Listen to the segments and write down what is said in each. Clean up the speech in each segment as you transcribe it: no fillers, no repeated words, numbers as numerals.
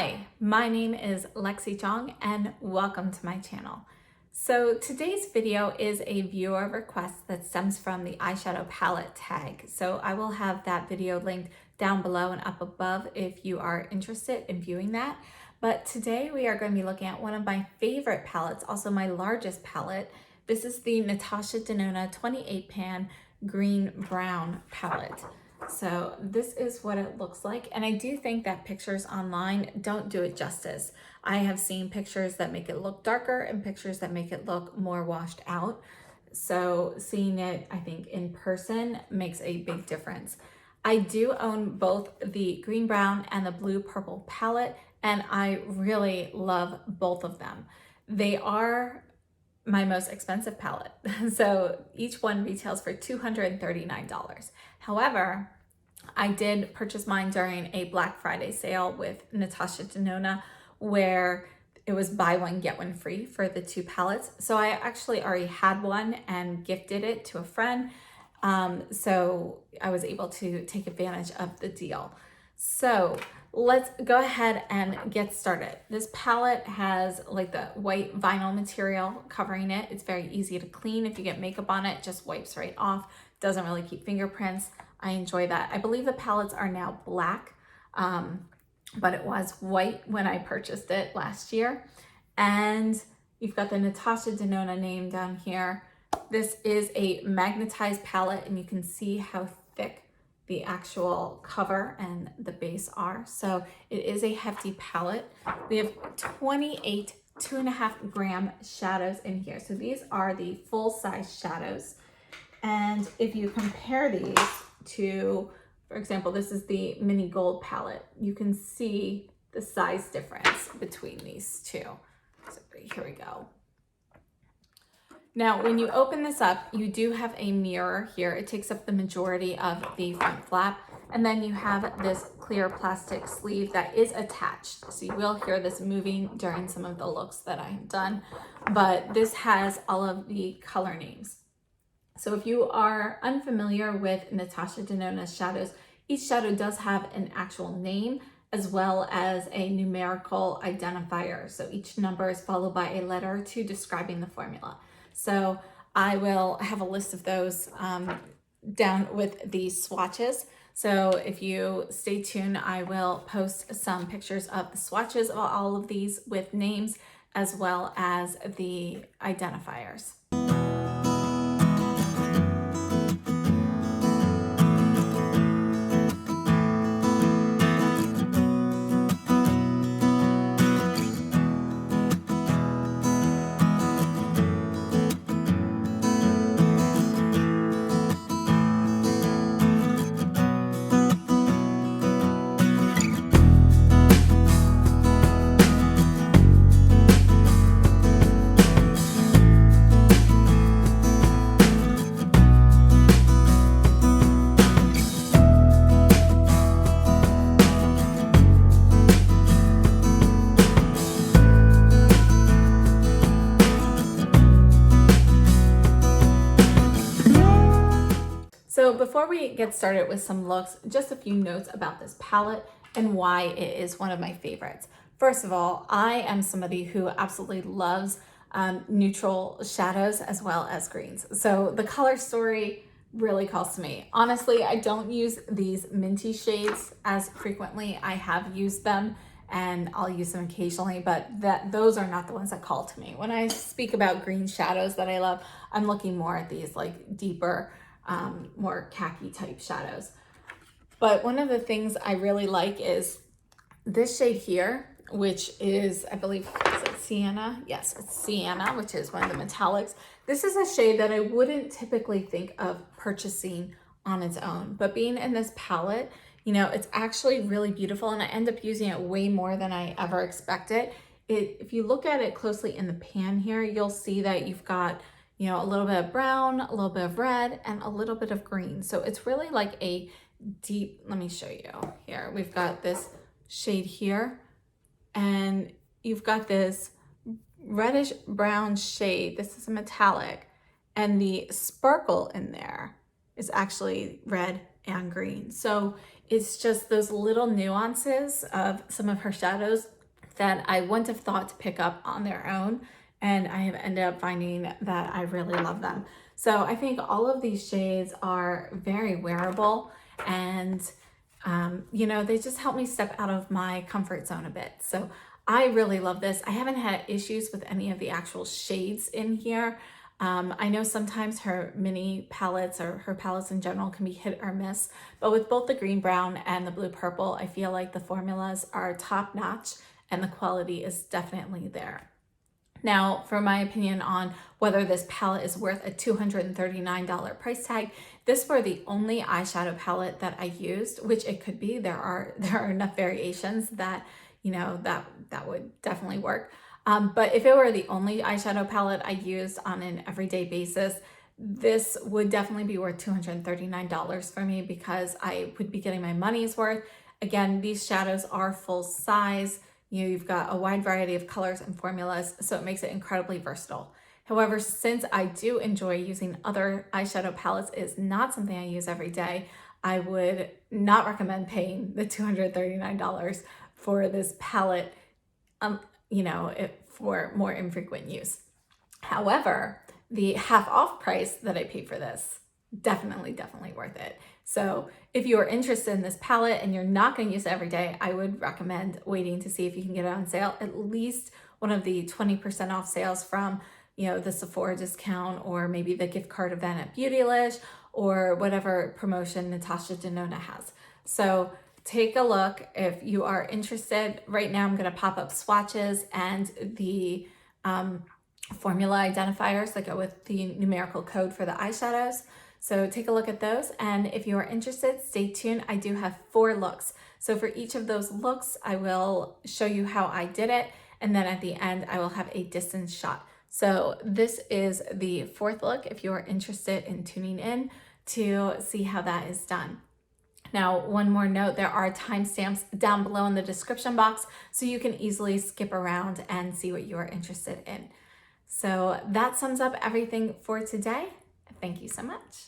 Hi, my name is Lexi Chong and welcome to my channel. So today's video is a viewer request that stems from the eyeshadow palette tag. So I will have that video linked down below and up above if you are interested in viewing that. But today we are going to be looking at one of my favorite palettes, also my largest palette. This is the NATASHA Denona 28 pan green brown palette. So this is what it looks like, and I do think that pictures online don't do it justice. I have seen pictures that make it look darker and pictures that make it look more washed out. So seeing it, I think, in person makes a big difference. I do own both the green brown and the blue purple palette, and I really love both of them. They are my most expensive palette. So each one retails for $239. However, I did purchase mine during a Black Friday sale with NATASHA Denona where it was buy one, get one free for the two palettes. So I actually already had one and gifted it to a friend. So I was able to take advantage of the deal. So let's go ahead and get started. This palette has like the white vinyl material covering it. It's very easy to clean. If you get makeup on it, it just wipes right off. Doesn't really keep fingerprints. I enjoy that. I believe the palettes are now black, but it was white when I purchased it last year. And you've got the NATASHA Denona name down here. This is a magnetized palette, and you can see how thick the actual cover and the base are. So it is a hefty palette. We have 28 2.5 gram shadows in here. So these are the full size shadows. And if you compare these to, for example, this is the mini gold palette, you can see the size difference between these two. So here we go. Now, when you open this up, you do have a mirror here. It takes up the majority of the front flap. And then you have this clear plastic sleeve that is attached. So you will hear this moving during some of the looks that I have done. But this has all of the color names. So if you are unfamiliar with NATASHA Denona's shadows, each shadow does have an actual name as well as a numerical identifier. So each number is followed by a letter or two describing the formula. So I will have a list of those down with the swatches. So if you stay tuned, I will post some pictures of the swatches of all of these with names as well as the identifiers. So before we get started with some looks, just a few notes about this palette and why it is one of my favorites. First of all, I am somebody who absolutely loves neutral shadows as well as greens. So the color story really calls to me. Honestly, I don't use these minty shades as frequently. I have used them and I'll use them occasionally, but those are not the ones that call to me. When I speak about green shadows that I love, I'm looking more at these like deeper, more khaki type shadows. But one of the things I really like is this shade here, which is, I believe, is it sienna? Yes, it's sienna, which is one of the metallics. This is a shade that I wouldn't typically think of purchasing on its own, but being in this palette, you know, it's actually really beautiful, and I end up using it way more than I ever expected. If you look at it closely in the pan here, you'll see that you've got, you know, a little bit of brown, a little bit of red, and a little bit of green. So it's really like a deep, let me show you here. We've got this shade here, and you've got this reddish brown shade. This is a metallic, and the sparkle in there is actually red and green. So it's just those little nuances of some of her shadows that I wouldn't have thought to pick up on their own. And I have ended up finding that I really love them. So I think all of these shades are very wearable, and you know, they just help me step out of my comfort zone a bit. So I really love this. I haven't had issues with any of the actual shades in here. I know sometimes her mini palettes or her palettes in general can be hit or miss, but with both the green brown and the blue purple, I feel like the formulas are top notch and the quality is definitely there. Now, for my opinion on whether this palette is worth a $239 price tag, this were the only eyeshadow palette that I used, which it could be. There are enough variations that, you know, that would definitely work. But if it were the only eyeshadow palette I used on an everyday basis, this would definitely be worth $239 for me because I would be getting my money's worth. Again, these shadows are full size. You know, you've got a wide variety of colors and formulas, so it makes it incredibly versatile. However, since I do enjoy using other eyeshadow palettes, it is not something I use every day, I would not recommend paying the $239 for this palette, you know, for more infrequent use. However, the half off price that I paid for this, definitely worth it. So if you are interested in this palette and you're not going to use it every day, I would recommend waiting to see if you can get it on sale, at least one of the 20% off sales from, you know, the Sephora discount, or maybe the gift card event at Beautylish, or whatever promotion NATASHA DENONA has. So take a look if you are interested. Right now I'm going to pop up swatches and the formula identifiers that go with the numerical code for the eyeshadows. So take a look at those, and if you are interested, stay tuned. I do have 4 looks. So for each of those looks, I will show you how I did it, and then at the end, I will have a distance shot. So this is the 4th look if you are interested in tuning in to see how that is done. Now, one more note, there are timestamps down below in the description box, so you can easily skip around and see what you are interested in. So that sums up everything for today. Thank you so much.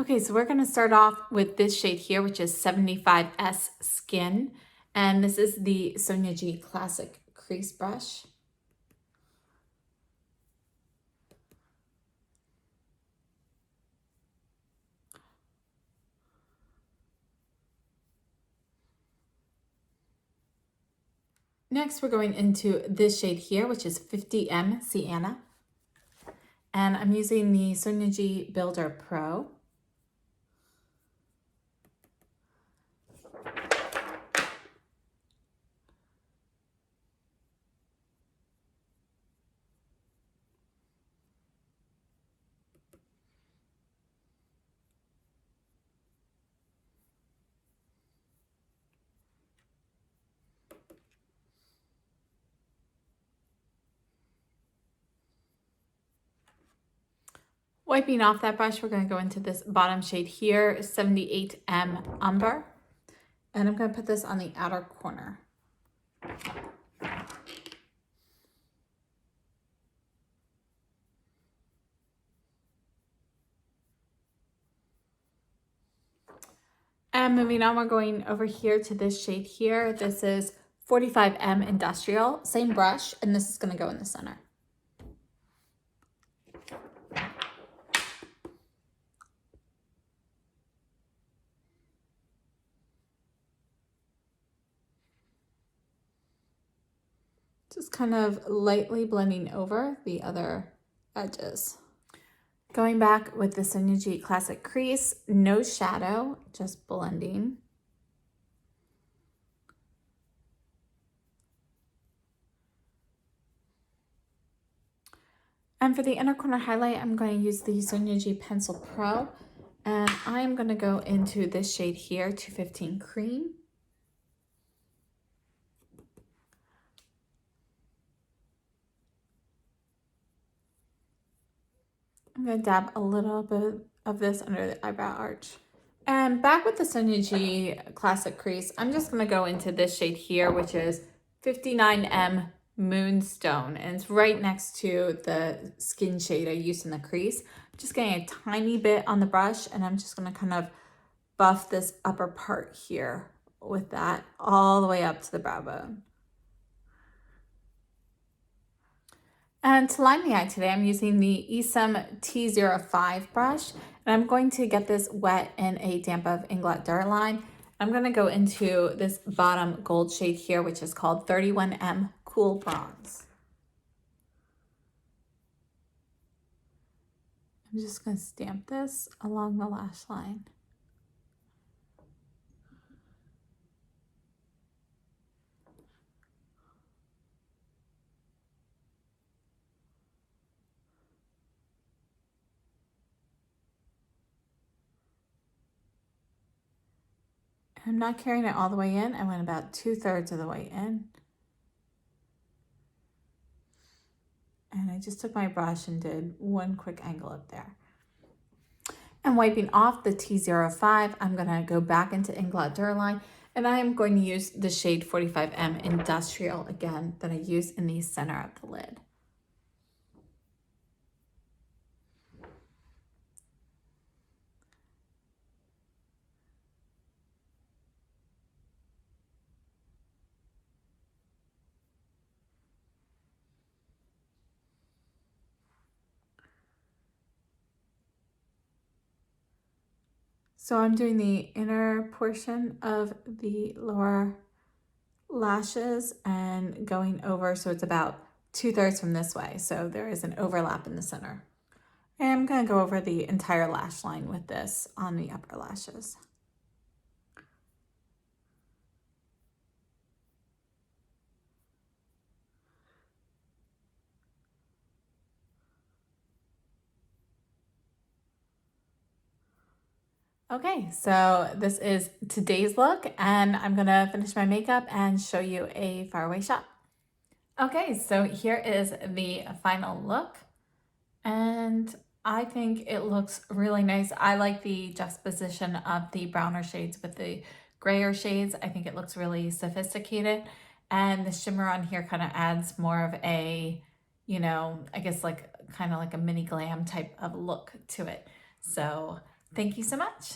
Okay, so we're going to start off with this shade here, which is 75S Skin. And this is the Sonia G Classic Crease Brush. Next, we're going into this shade here, which is 50M Sienna. And I'm using the Sonia G Builder Pro. Wiping off that brush, we're going to go into this bottom shade here, 78M Umber. And I'm going to put this on the outer corner. And moving on, we're going over here to this shade here. This is 45M Industrial, same brush, and this is going to go in the center. Just kind of lightly blending over the other edges. Going back with the Sonia G Classic Crease, no shadow, just blending. And for the inner corner highlight, I'm going to use the Sonia G Pencil Pro. And I'm going to go into this shade here, 215 Cream. I'm going to dab a little bit of this under the eyebrow arch. And back with the Sonia G Classic Crease, I'm just going to go into this shade here, which is 59M Moonstone. And it's right next to the skin shade I used in the crease. Just getting a tiny bit on the brush, and I'm just going to kind of buff this upper part here with that all the way up to the brow bone. And to line the eye today, I'm using the Eyeshadow T05 brush, and I'm going to get this wet in a damp of Inglot Duraline. I'm going to go into this bottom gold shade here, which is called 31M Cool Bronze. I'm just going to stamp this along the lash line. I'm not carrying it all the way in. I went about 2/3 of the way in. And I just took my brush and did one quick angle up there. And wiping off the T05, I'm going to go back into Inglot Duraline, and I am going to use the shade 45M Industrial again that I used in the center of the lid. So I'm doing the inner portion of the lower lashes and going over, so it's about 2/3 from this way. So there is an overlap in the center. And I'm going to go over the entire lash line with this on the upper lashes. Okay, so this is today's look, and I'm gonna finish my makeup and show you a faraway shot. Okay, so here is the final look, and I think it looks really nice. I like the juxtaposition of the browner shades with the grayer shades. I think it looks really sophisticated, and the shimmer on here kind of adds more of a, you know, I guess like kind of like a mini glam type of look to it. So thank you so much.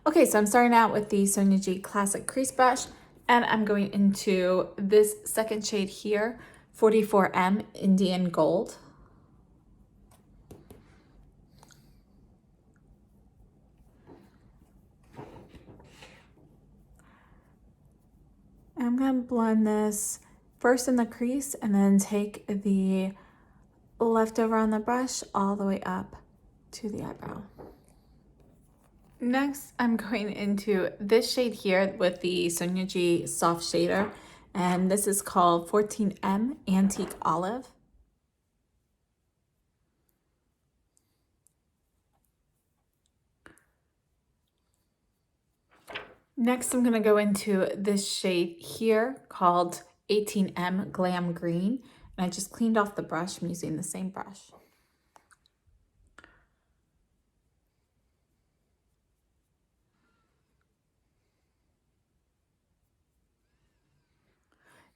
Okay, so I'm starting out with the Sonia G Classic Crease Brush, and I'm going into this second shade here, 44M Indian Gold. I'm going to blend this first in the crease and then take the leftover on the brush all the way up to the eyebrow. Next, I'm going into this shade here with the Sonia G Soft Shader, and this is called 14M Antique Olive. Next, I'm going to go into this shade here called 18M Glam Green, and I just cleaned off the brush. I'm using the same brush.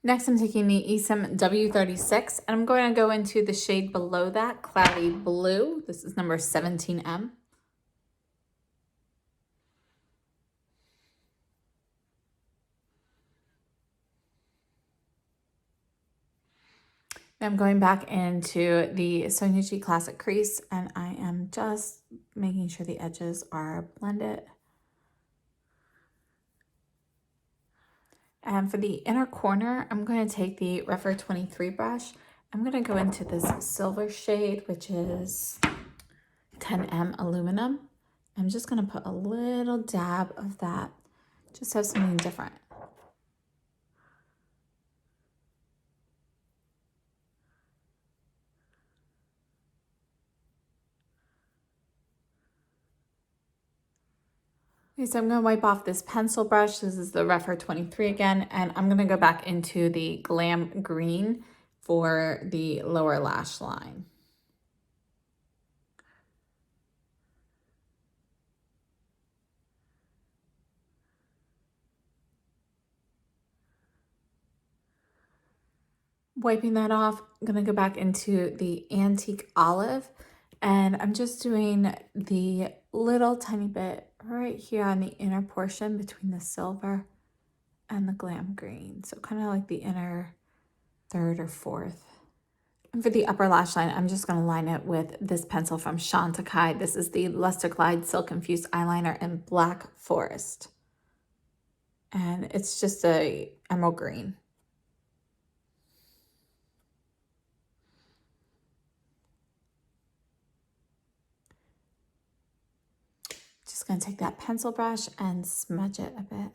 Next, I'm taking the Eyeshadow W36, and I'm going to go into the shade below that, Cloudy Blue. This is number 17M. I'm going back into the Sonia G Classic Crease, and I am just making sure the edges are blended. And for the inner corner, I'm going to take the Refer 23 brush. I'm going to go into this silver shade, which is 10M Aluminum. I'm just going to put a little dab of that, just have something different. Okay, so I'm going to wipe off this pencil brush. This is the Refer 23 again, and I'm going to go back into the Glam Green for the lower lash line. Wiping that off, I'm gonna go back into the Antique Olive, and I'm just doing the little tiny bit right here on the inner portion between the silver and the Glam Green. So kind of like the inner third or fourth. And for the upper lash line, I'm just gonna line it with this pencil from Chantecaille. This is the Luster Glide Silk Infused Eyeliner in Black Forest. And it's just a emerald green. Just gonna take that pencil brush and smudge it a bit.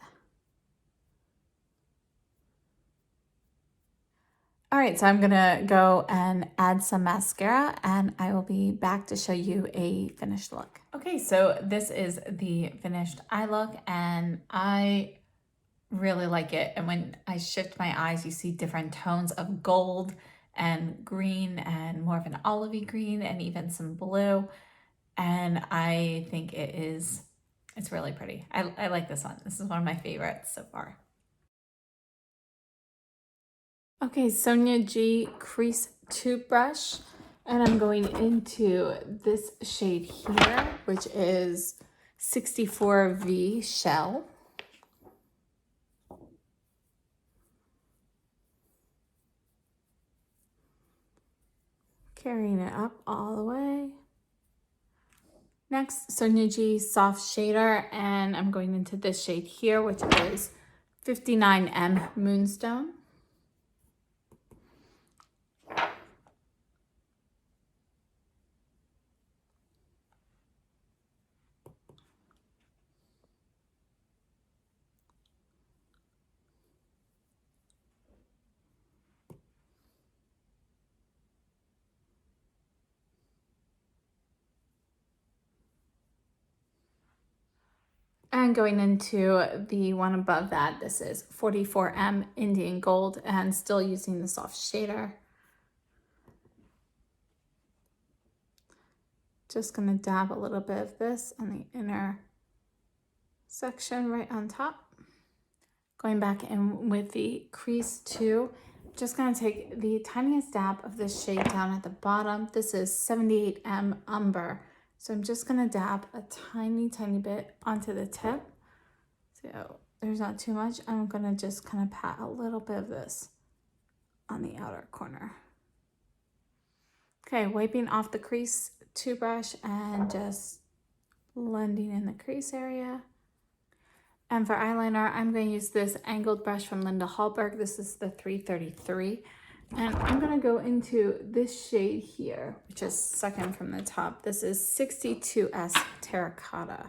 All right, so I'm gonna go and add some mascara and I will be back to show you a finished look. Okay, so this is the finished eye look and I really like it. And when I shift my eyes, you see different tones of gold and green and more of an olivey green and even some blue. And I think it's really pretty. I like this one. This is one of my favorites so far. Okay, Sonia G Crease Toothbrush, and I'm going into this shade here, which is 64V Shell. Carrying it up all the way. Next, Sonia G Soft Shader, and I'm going into this shade here, which is 59M Moonstone. And going into the one above that, this is 44M Indian Gold and still using the soft shader. Just gonna dab a little bit of this on the inner section right on top. Going back in with the crease 2, just gonna take the tiniest dab of this shade down at the bottom. This is 78M Umber. So I'm just gonna dab a tiny bit onto the tip. So there's not too much. I'm gonna just kind of pat a little bit of this on the outer corner. Okay, wiping off the crease 2 brush and just blending in the crease area. And for eyeliner, I'm going to use this angled brush from Linda Hallberg. This is the 333. And I'm going to go into this shade here, which is second from the top. This is 62S Terracotta.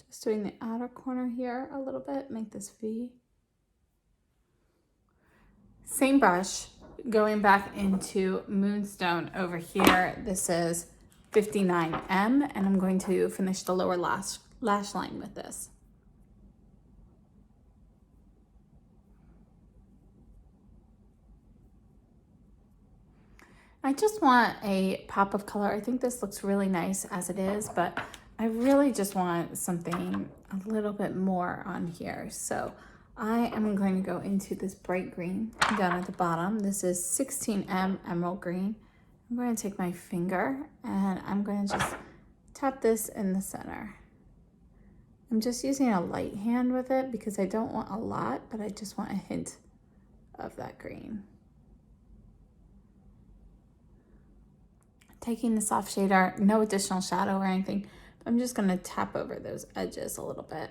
Just doing the outer corner here a little bit, make this V. Same brush, going back into Moonstone over here. This is 59M, and I'm going to finish the lower lash line with this. I just want a pop of color. I think this looks really nice as it is, but I really just want something a little bit more on here. So I am going to go into this bright green down at the bottom. This is 16M Emerald Green. I'm going to take my finger and I'm going to just tap this in the center. I'm just using a light hand with it because I don't want a lot, but I just want a hint of that green. Taking the soft shader, no additional shadow or anything. I'm just gonna tap over those edges a little bit.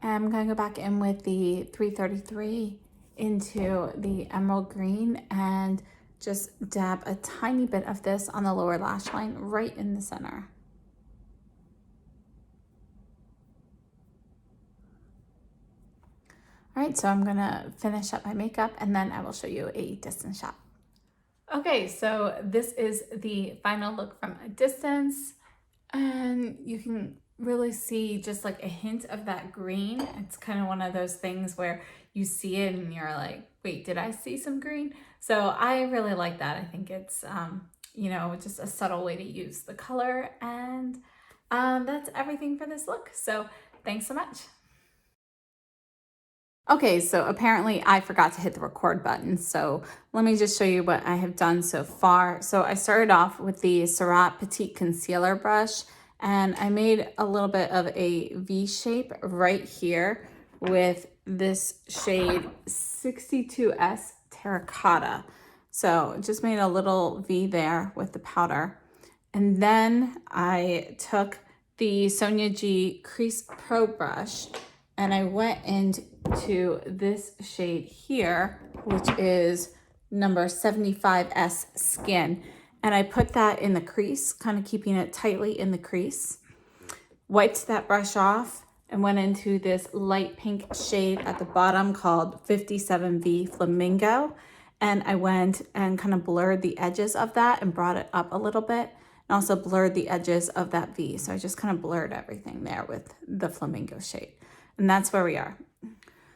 And I'm gonna go back in with the 333 into the emerald green and just dab a tiny bit of this on the lower lash line right in the center. All right, so I'm gonna finish up my makeup and then I will show you a distance shot. Okay, so this is the final look from a distance, and you can really see just like a hint of that green. It's kind of one of those things where you see it and you're like, wait, did I see some green? So I really like that. I think it's, you know, just a subtle way to use the color. And that's everything for this look. So thanks so much. Okay, so apparently I forgot to hit the record button. So let me just show you what I have done so far. So I started off with the Surratt Petite Concealer Brush, and I made a little bit of a V shape right here with this shade 62S Terracotta. So just made a little V there with the powder. And then I took the Sonia G Crease Pro Brush and I went into this shade here, which is number 75S Skin. And I put that in the crease, kind of keeping it tightly in the crease. Wiped that brush off and went into this light pink shade at the bottom called 57V Flamingo. And I went and kind of blurred the edges of that and brought it up a little bit. And also blurred the edges of that V. So I just kind of blurred everything there with the Flamingo shade. And that's where we are.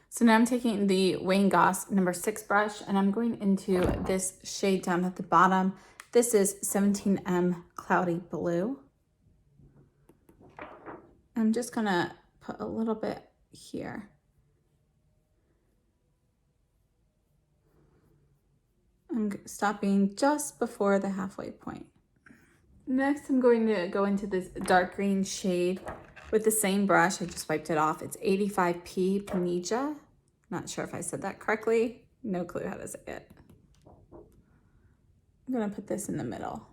So now I'm taking the Wayne Goss number 6 brush and I'm going into this shade down at the bottom. This is 17M Cloudy Blue. I'm just gonna put a little bit here. I'm stopping just before the halfway point. Next, I'm going to go into this dark green shade with the same brush. I just wiped it off. It's 85P Panija. Not sure if I said that correctly. No clue how to say it. I'm gonna put this in the middle.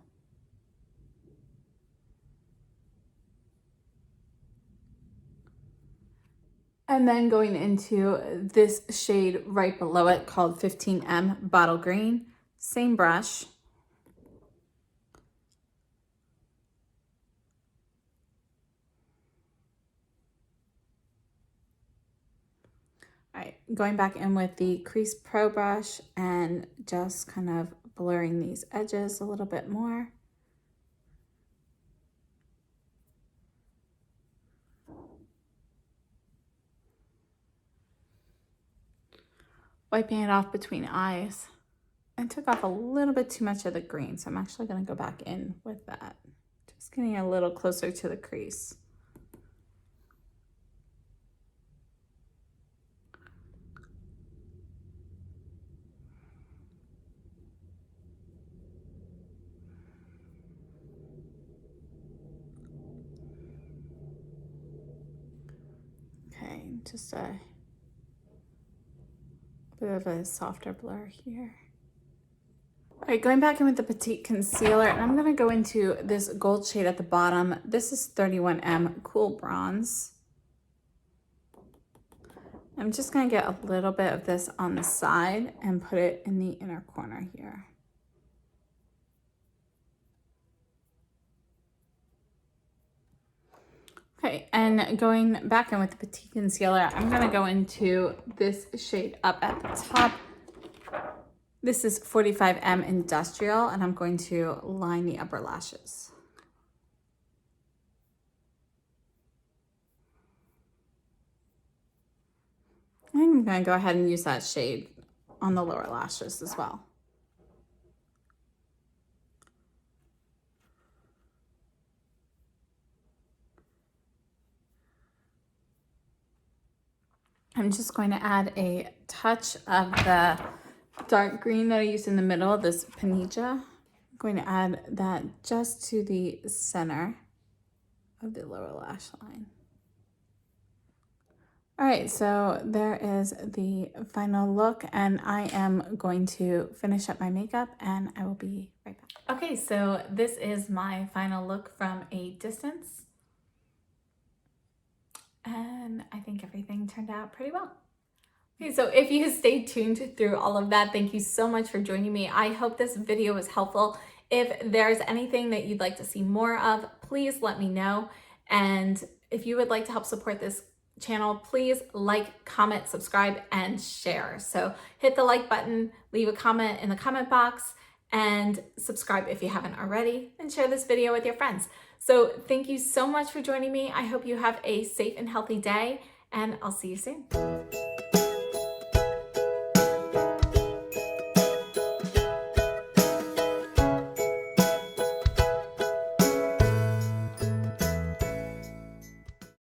And then going into this shade right below it called 15M Bottle Green. Same brush. All right, going back in with the Crease Pro brush and just kind of blurring these edges a little bit more. Wiping it off between eyes. I took off a little bit too much of the green, so I'm actually going to go back in with that. Just getting a little closer to the crease. Okay, just a bit of a softer blur here. All right, going back in with the Petite Concealer, and I'm gonna go into this gold shade at the bottom. This is 31M Cool Bronze. I'm just gonna get a little bit of this on the side and put it in the inner corner here. Okay, and going back in with the Petite Concealer, I'm gonna go into this shade up at the top. This is 45M Industrial, and I'm going to line the upper lashes. I'm gonna go ahead and use that shade on the lower lashes as well. I'm just going to add a touch of the dark green that I used in the middle, this Panija. I'm going to add that just to the center of the lower lash line. All right, so there is the final look, and I am going to finish up my makeup and I will be right back. Okay, so this is my final look from a distance. And I think everything turned out pretty well. Okay, so if you stayed tuned through all of that, thank you so much for joining me. I hope this video was helpful. If there's anything that you'd like to see more of, please let me know. And if you would like to help support this channel, please like, comment, subscribe, and share. So hit the like button, leave a comment in the comment box, and subscribe if you haven't already, and share this video with your friends. So thank you so much for joining me. I hope you have a safe and healthy day, and I'll see you soon.